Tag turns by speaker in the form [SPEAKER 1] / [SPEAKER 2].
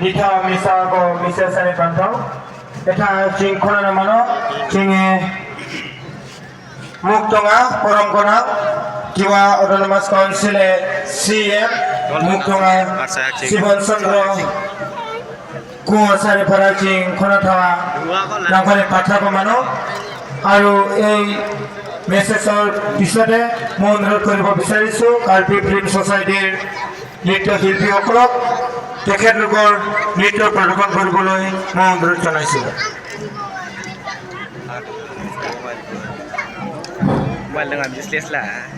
[SPEAKER 1] Dita misa ko misa sa ni pantau. Eta cing kona na mano cing muktonga koram kona jiwa autonomous council CM muktonga Sivan Chandra কুয়াশারে ভরা চিং খোনা থাওয়া নাঙ্গলে পাঠা কমানো আৰু এই মেছেজৰ পিছতে মই অনুৰোধ কৰিব বিচাৰিছোঁ কাৰ্বি ফিল্ম ছ'চাইটিৰ নৃত্যশিল্পীসকলক তেখেতলোকৰ নৃত্য প্ৰদৰ্শন কৰিবলৈ মই অনুৰোধ জনাইছোঁ।
[SPEAKER 2] Mobil dengan bisnis lah.